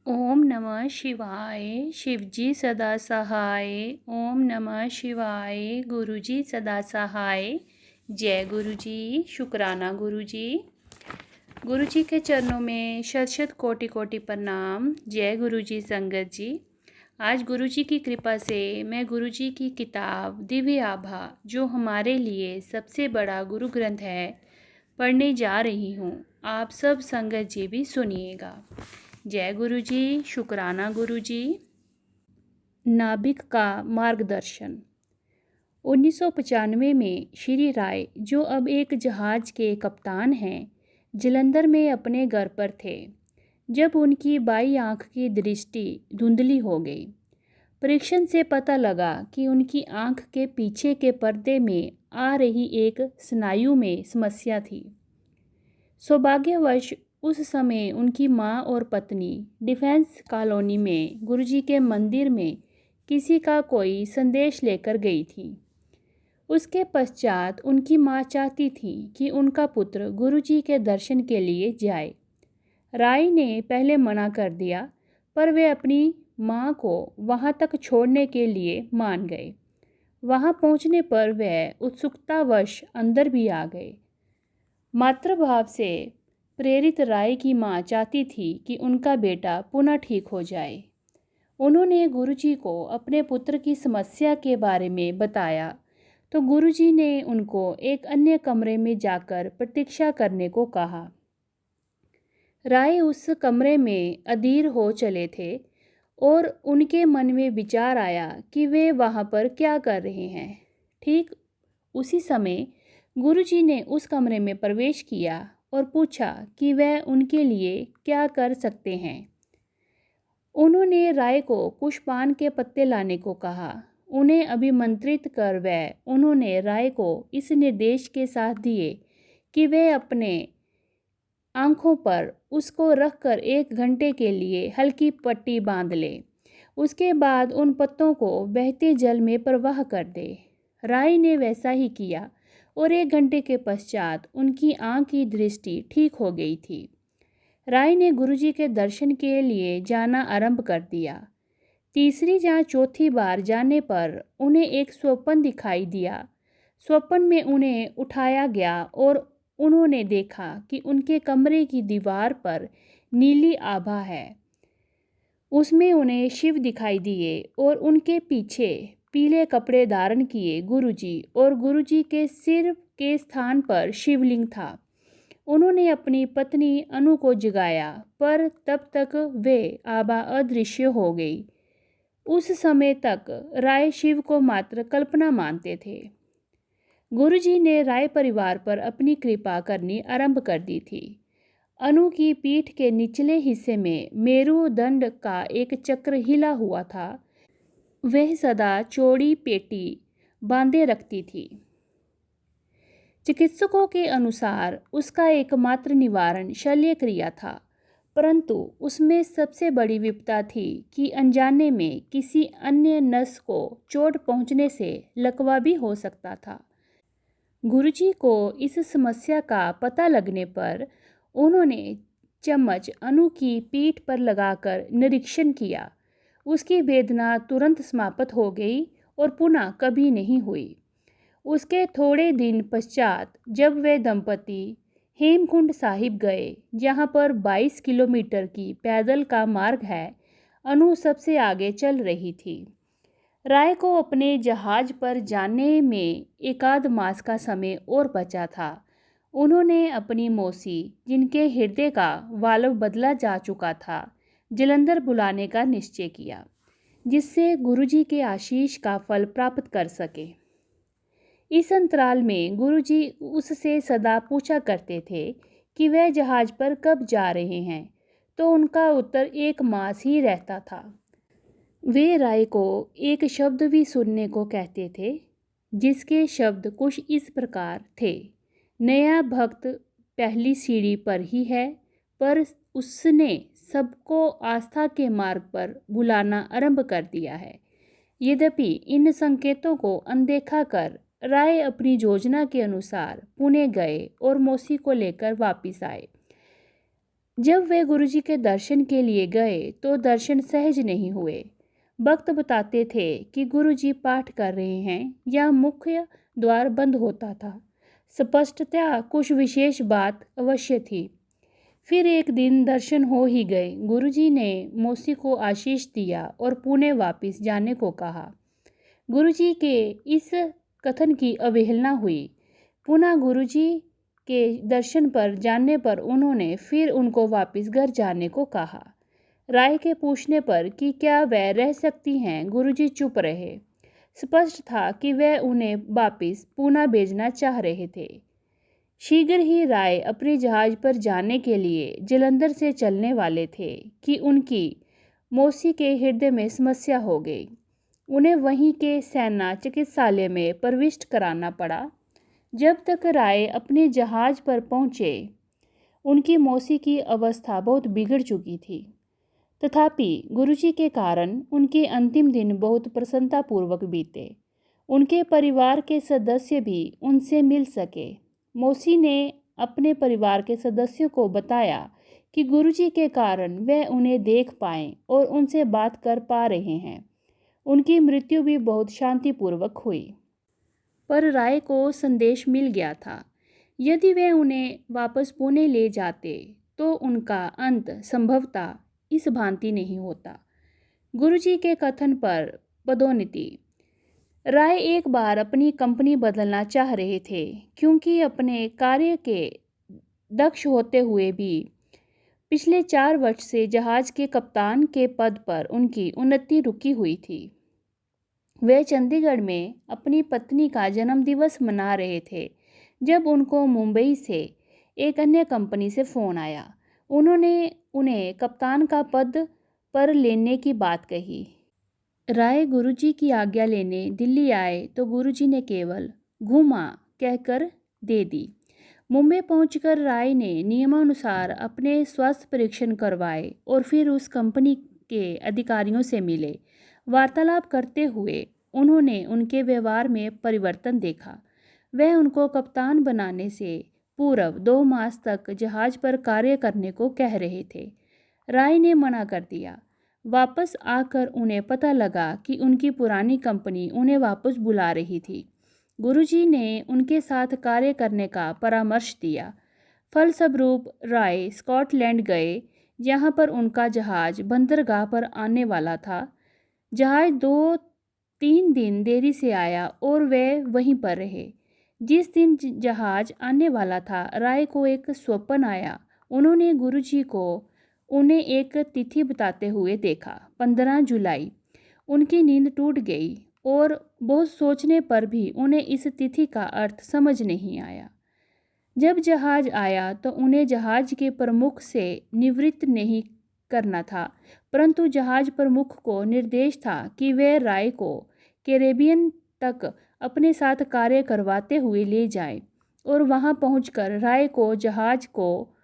ओम नमः शिवाय। शिवजी सदा सहाय। ओम नमः शिवाय। गुरुजी सदा सहाय। जय गुरुजी। शुक्राना गुरुजी। गुरुजी के चरणों में शत शत कोटि कोटि प्रणाम। जय गुरुजी संगत जी। आज गुरुजी की कृपा से मैं गुरुजी की किताब दिव्य आभा, जो हमारे लिए सबसे बड़ा गुरु ग्रंथ है, पढ़ने जा रही हूँ। आप सब संगत जी भी सुनिएगा। जय गुरुजी। शुक्राना गुरुजी। नाभिक का मार्गदर्शन। 1995 में श्री राय, जो अब एक जहाज के कप्तान हैं, जलंधर में अपने घर पर थे जब उनकी बाई आंख की दृष्टि धुंधली हो गई। परीक्षण से पता लगा कि उनकी आंख के पीछे के पर्दे में आ रही एक स्नायु में समस्या थी। सौभाग्यवश उस समय उनकी माँ और पत्नी डिफेंस कॉलोनी में गुरुजी के मंदिर में किसी का कोई संदेश लेकर गई थी। उसके पश्चात उनकी माँ चाहती थी कि उनका पुत्र गुरुजी के दर्शन के लिए जाए। राय ने पहले मना कर दिया, पर वे अपनी माँ को वहाँ तक छोड़ने के लिए मान गए। वहाँ पहुँचने पर वे उत्सुकतावश अंदर भी आ गए। मातृभाव से प्रेरित राय की माँ चाहती थी कि उनका बेटा पुनः ठीक हो जाए। उन्होंने गुरुजी को अपने पुत्र की समस्या के बारे में बताया तो गुरुजी ने उनको एक अन्य कमरे में जाकर प्रतीक्षा करने को कहा। राय उस कमरे में अधीर हो चले थे और उनके मन में विचार आया कि वे वहाँ पर क्या कर रहे हैं। ठीक उसी समय गुरुजी ने उस कमरे में प्रवेश किया और पूछा कि वह उनके लिए क्या कर सकते हैं। उन्होंने राय को कुछ पान के पत्ते लाने को कहा। उन्हें अभिमंत्रित कर उन्होंने राय को इस निर्देश के साथ दिए कि वे अपने आँखों पर उसको रखकर 1 घंटे के लिए हल्की पट्टी बांध ले। उसके बाद उन पत्तों को बहते जल में प्रवाह कर दे। राय ने वैसा ही किया और 1 घंटे के पश्चात उनकी आँख की दृष्टि ठीक हो गई थी। राय ने गुरुजी के दर्शन के लिए जाना आरंभ कर दिया। तीसरी या चौथी बार जाने पर उन्हें एक स्वप्न दिखाई दिया। स्वप्न में उन्हें उठाया गया और उन्होंने देखा कि उनके कमरे की दीवार पर नीली आभा है। उसमें उन्हें शिव दिखाई दिए और उनके पीछे पीले कपड़े धारण किए गुरुजी, और गुरुजी के सिर के स्थान पर शिवलिंग था। उन्होंने अपनी पत्नी अनु को जगाया, पर तब तक वे आभा अदृश्य हो गई। उस समय तक राय शिव को मात्र कल्पना मानते थे। गुरुजी ने राय परिवार पर अपनी कृपा करनी आरंभ कर दी थी। अनु की पीठ के निचले हिस्से में मेरुदंड का एक चक्र हिला हुआ था। वह सदा चौड़ी पेटी बांधे रखती थी। चिकित्सकों के अनुसार उसका एकमात्र निवारण शल्य क्रिया था, परंतु उसमें सबसे बड़ी विपदा थी कि अनजाने में किसी अन्य नस को चोट पहुंचने से लकवा भी हो सकता था। गुरुजी को इस समस्या का पता लगने पर उन्होंने चम्मच अनु की पीठ पर लगाकर निरीक्षण किया। उसकी वेदना तुरंत समाप्त हो गई और पुनः कभी नहीं हुई। उसके थोड़े दिन पश्चात जब वे दंपति हेमकुंड साहिब गए, जहाँ पर 22 किलोमीटर की पैदल का मार्ग है, अनु सबसे आगे चल रही थी। राय को अपने जहाज पर जाने में 1 मास का समय और बचा था। उन्होंने अपनी मौसी, जिनके हृदय का वाल्व बदला जा चुका था, जलंधर बुलाने का निश्चय किया, जिससे गुरुजी के आशीष का फल प्राप्त कर सके। इस अंतराल में गुरुजी उससे सदा पूछा करते थे कि वह जहाज पर कब जा रहे हैं, तो उनका उत्तर 1 मास ही रहता था। वे राय को एक शब्द भी सुनने को कहते थे, जिसके शब्द कुछ इस प्रकार थे: नया भक्त पहली सीढ़ी पर ही है, पर उसने सबको आस्था के मार्ग पर बुलाना आरंभ कर दिया है। यद्यपि इन संकेतों को अनदेखा कर राय अपनी योजना के अनुसार पुणे गए और मौसी को लेकर वापस आए। जब वे गुरुजी के दर्शन के लिए गए तो दर्शन सहज नहीं हुए। भक्त बताते थे कि गुरुजी पाठ कर रहे हैं या मुख्य द्वार बंद होता था। स्पष्टतया कुछ विशेष बात अवश्य थी। फिर एक दिन दर्शन हो ही गए। गुरुजी ने मौसी को आशीष दिया और पुणे वापस जाने को कहा। गुरुजी के इस कथन की अवहेलना हुई। पुनः गुरुजी के दर्शन पर जाने पर उन्होंने फिर उनको वापस घर जाने को कहा। राय के पूछने पर कि क्या वह रह सकती हैं, गुरुजी चुप रहे। स्पष्ट था कि वह उन्हें वापस पुणे भेजना चाह रहे थे। शीघ्र ही राय अपने जहाज पर जाने के लिए जालंधर से चलने वाले थे कि उनकी मौसी के हृदय में समस्या हो गई। उन्हें वहीं के सेना चिकित्सालय में प्रविष्ट कराना पड़ा। जब तक राय अपने जहाज पर पहुंचे, उनकी मौसी की अवस्था बहुत बिगड़ चुकी थी। तथापि गुरुजी के कारण उनके अंतिम दिन बहुत प्रसन्नतापूर्वक बीते। उनके परिवार के सदस्य भी उनसे मिल सके। मौसी ने अपने परिवार के सदस्यों को बताया कि गुरुजी के कारण वे उन्हें देख पाएं और उनसे बात कर पा रहे हैं। उनकी मृत्यु भी बहुत शांतिपूर्वक हुई। पर राय को संदेश मिल गया था। यदि वे उन्हें वापस पुणे ले जाते तो उनका अंत संभवतः इस भांति नहीं होता। गुरुजी के कथन पर पदोन्नति। राय एक बार अपनी कंपनी बदलना चाह रहे थे, क्योंकि अपने कार्य के दक्ष होते हुए भी पिछले 4 वर्ष से जहाज के कप्तान के पद पर उनकी उन्नति रुकी हुई थी। वे चंडीगढ़ में अपनी पत्नी का जन्मदिवस मना रहे थे जब उनको मुंबई से एक अन्य कंपनी से फ़ोन आया। उन्होंने उन्हें कप्तान का पद पर लेने की बात कही। राय गुरुजी की आज्ञा लेने दिल्ली आए तो गुरुजी ने केवल घुमा कहकर दे दी। मुंबई पहुंचकर राय ने नियमानुसार अपने स्वास्थ्य परीक्षण करवाए और फिर उस कंपनी के अधिकारियों से मिले। वार्तालाप करते हुए उन्होंने उनके व्यवहार में परिवर्तन देखा। वह उनको कप्तान बनाने से पूर्व 2 मास तक जहाज पर कार्य करने को कह रहे थे। राय ने मना कर दिया। वापस आकर उन्हें पता लगा कि उनकी पुरानी कंपनी उन्हें वापस बुला रही थी। गुरुजी ने उनके साथ कार्य करने का परामर्श दिया। फलस्वरूप राय स्कॉटलैंड गए, जहां पर उनका जहाज बंदरगाह पर आने वाला था। जहाज 2-3 दिन देरी से आया और वे वहीं पर रहे। जिस दिन जहाज आने वाला था, राय को एक स्वप्न आया। उन्होंने गुरुजी को उन्हें एक तिथि बताते हुए देखा, 15 जुलाई। उनकी नींद टूट गई और बहुत सोचने पर भी उन्हें इस तिथि का अर्थ समझ नहीं आया। जब जहाज आया तो उन्हें जहाज के प्रमुख से निवृत्त नहीं करना था, परंतु जहाज प्रमुख को निर्देश था कि वे राय को कैरेबियन तक अपने साथ कार्य करवाते हुए ले जाएं और वहां पहुंचकर राय को जहाज को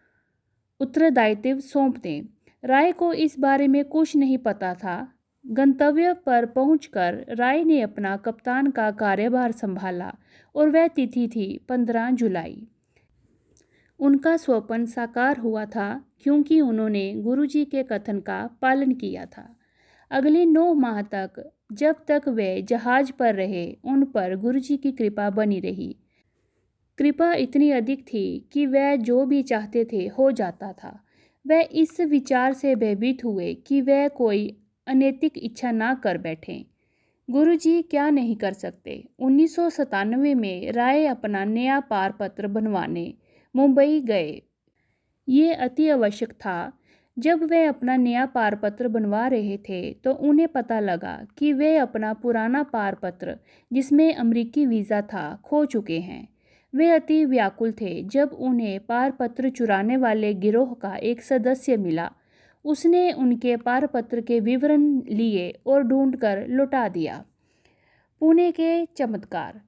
उत्तरदायित्व सौंप दें। राय को इस बारे में कुछ नहीं पता था। गंतव्य पर पहुंचकर राय ने अपना कप्तान का कार्यभार संभाला और वह तिथि थी 15 जुलाई। उनका स्वप्न साकार हुआ था, क्योंकि उन्होंने गुरुजी के कथन का पालन किया था। अगले 9 माह तक जब तक वे जहाज पर रहे, उन पर गुरुजी की कृपा बनी रही। कृपा इतनी अधिक थी कि वह जो भी चाहते थे हो जाता था। वह इस विचार से भयभीत हुए कि वह कोई अनैतिक इच्छा ना कर बैठें। गुरुजी क्या नहीं कर सकते। 1997 में राय अपना नया पारपत्र बनवाने मुंबई गए। ये अति आवश्यक था। जब वे अपना नया पारपत्र बनवा रहे थे तो उन्हें पता लगा कि वे अपना पुराना पारपत्र, जिसमें अमेरिकी वीज़ा था, खो चुके हैं। वे अति व्याकुल थे जब उन्हें पारपत्र चुराने वाले गिरोह का एक सदस्य मिला। उसने उनके पारपत्र के विवरण लिए और ढूंढकर लौटा दिया। पुणे के चमत्कार।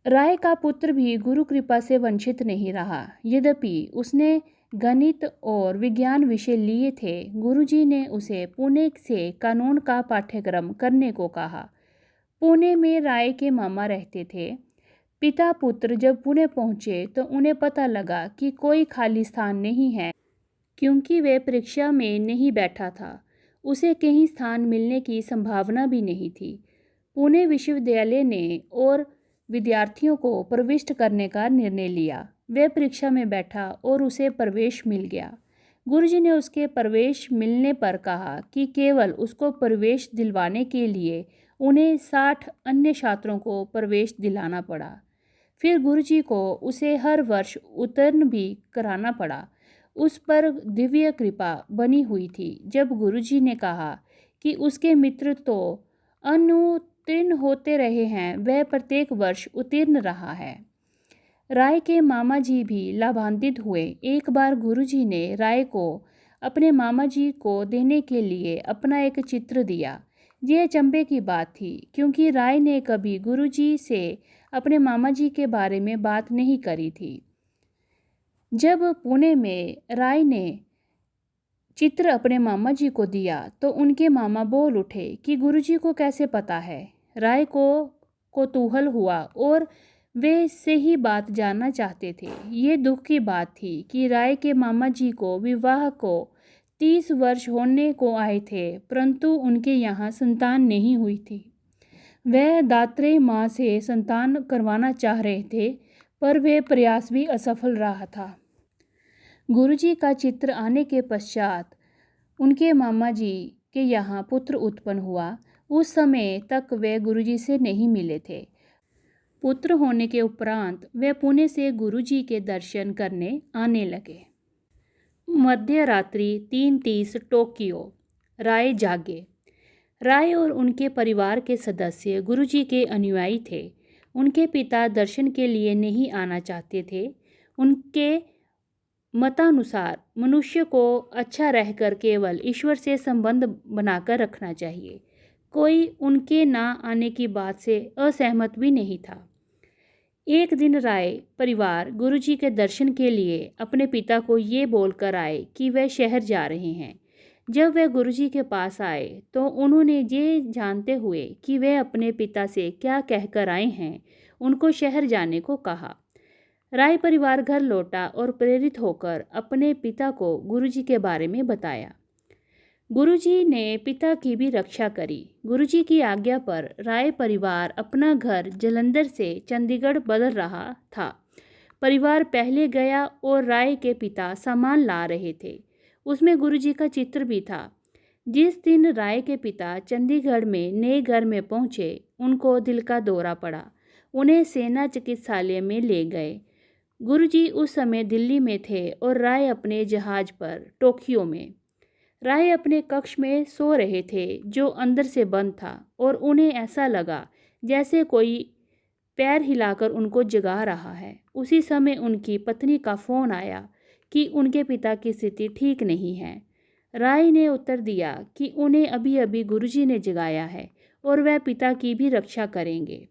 राय का पुत्र भी गुरु कृपा से वंचित नहीं रहा। यद्यपि उसने गणित और विज्ञान विषय लिए थे, गुरुजी ने उसे पुणे से कानून का पाठ्यक्रम करने को कहा। पुणे में राय के मामा रहते थे। पिता पुत्र जब पुणे पहुंचे तो उन्हें पता लगा कि कोई खाली स्थान नहीं है। क्योंकि वह परीक्षा में नहीं बैठा था। उसे कहीं स्थान मिलने की संभावना भी नहीं थी। पुणे विश्वविद्यालय ने और विद्यार्थियों को प्रविष्ट करने का निर्णय लिया। वह परीक्षा में बैठा और उसे प्रवेश मिल गया। गुरुजी ने उसके प्रवेश मिलने पर कहा कि केवल उसको प्रवेश दिलवाने के लिए उन्हें 60 अन्य छात्रों को प्रवेश दिलाना पड़ा। फिर गुरुजी को उसे हर वर्ष उत्तीर्ण भी कराना पड़ा। उस पर दिव्य कृपा बनी हुई थी। जब गुरुजी ने कहा कि उसके मित्र तो अनुत्तीर्ण होते रहे हैं, वह प्रत्येक वर्ष उत्तीर्ण रहा है। राय के मामा जी भी लाभान्वित हुए। एक बार गुरुजी ने राय को अपने मामा जी को देने के लिए अपना एक चित्र दिया। यह अचंभे की बात थी, क्योंकि राय ने कभी गुरुजी से अपने मामा जी के बारे में बात नहीं करी थी। जब पुणे में राय ने चित्र अपने मामा जी को दिया तो उनके मामा बोल उठे कि गुरुजी को कैसे पता है। राय को कौतूहल हुआ और वे से ही बात जानना चाहते थे। ये दुख की बात थी कि राय के मामा जी को विवाह को 30 वर्ष होने को आए थे, परंतु उनके यहाँ संतान नहीं हुई थी। वह दात्रेय माँ से संतान करवाना चाह रहे थे, पर वह प्रयास भी असफल रहा था। गुरुजी का चित्र आने के पश्चात उनके मामा जी के यहाँ पुत्र उत्पन्न हुआ। उस समय तक वे गुरुजी से नहीं मिले थे। पुत्र होने के उपरांत वे पुणे से गुरुजी के दर्शन करने आने लगे। मध्य रात्रि 3:30 टोक्यो। राय जागे। राय और उनके परिवार के सदस्य गुरुजी के अनुयायी थे। उनके पिता दर्शन के लिए नहीं आना चाहते थे। उनके मतानुसार मनुष्य को अच्छा रहकर केवल ईश्वर से संबंध बनाकर रखना चाहिए। कोई उनके ना आने की बात से असहमत भी नहीं था। एक दिन राय परिवार गुरुजी के दर्शन के लिए अपने पिता को ये बोलकर आए कि वह शहर जा रहे हैं। जब वह गुरुजी के पास आए तो उन्होंने ये जानते हुए कि वह अपने पिता से क्या कहकर आए हैं, उनको शहर जाने को कहा। राय परिवार घर लौटा और प्रेरित होकर अपने पिता को गुरुजी के बारे में बताया। गुरुजी ने पिता की भी रक्षा करी। गुरुजी की आज्ञा पर राय परिवार अपना घर जालंधर से चंडीगढ़ बदल रहा था। परिवार पहले गया और राय के पिता सामान ला रहे थे। उसमें गुरुजी का चित्र भी था। जिस दिन राय के पिता चंडीगढ़ में नए घर में पहुंचे, उनको दिल का दौरा पड़ा। उन्हें सेना चिकित्सालय में ले गए। गुरुजी उस समय दिल्ली में थे और राय अपने जहाज पर टोक्यो में। राय अपने कक्ष में सो रहे थे, जो अंदर से बंद था, और उन्हें ऐसा लगा जैसे कोई पैर हिलाकर उनको जगा रहा है। उसी समय उनकी पत्नी का फ़ोन आया कि उनके पिता की स्थिति ठीक नहीं है। राय ने उत्तर दिया कि उन्हें अभी अभी गुरुजी ने जगाया है और वह पिता की भी रक्षा करेंगे।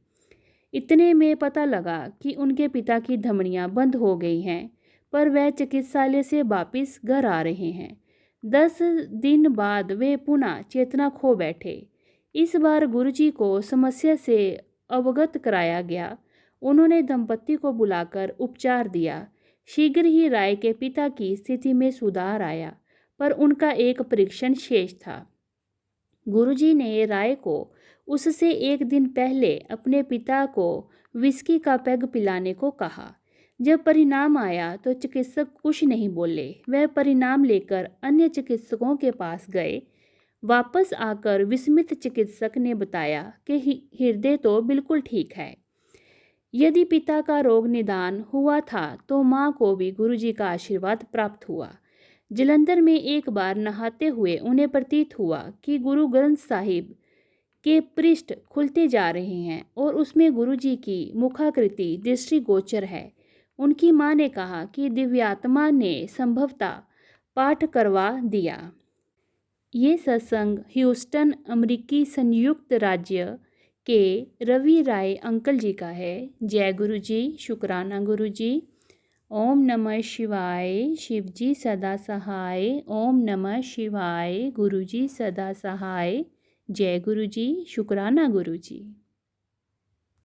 इतने में पता लगा कि उनके पिता की धमनियां बंद हो गई हैं, पर वह चिकित्सालय से वापस घर आ रहे हैं। 10 दिन बाद वे पुनः चेतना खो बैठे। इस बार गुरुजी को समस्या से अवगत कराया गया। उन्होंने दंपति को बुलाकर उपचार दिया। शीघ्र ही राय के पिता की स्थिति में सुधार आया, पर उनका एक परीक्षण शेष था। गुरुजी ने राय को उससे एक दिन पहले अपने पिता को विस्की का पैग पिलाने को कहा। जब परिणाम आया तो चिकित्सक कुछ नहीं बोले। वह परिणाम लेकर अन्य चिकित्सकों के पास गए। वापस आकर विस्मित चिकित्सक ने बताया कि हृदय तो बिल्कुल ठीक है। यदि पिता का रोग निदान हुआ था तो माँ को भी गुरुजी का आशीर्वाद प्राप्त हुआ। जालंधर में एक बार नहाते हुए उन्हें प्रतीत हुआ कि गुरु ग्रंथ साहिब के पृष्ठ खुलते जा रहे हैं और उसमें गुरुजी की मुखाकृति दृष्टिगोचर है। उनकी माँ ने कहा कि दिव्यात्मा ने संभवतः पाठ करवा दिया। ये सत्संग ह्यूस्टन, अमेरिकी संयुक्त राज्य के रवि राय अंकल जी का है। जय गुरु जी, शुक्राना गुरु जी। ओम नमः शिवाय, शिव जी सदा सहाय। ओम नमः शिवाय, गुरु जी सदा सहाय। जय गुरु जी, शुक्राना गुरु जी।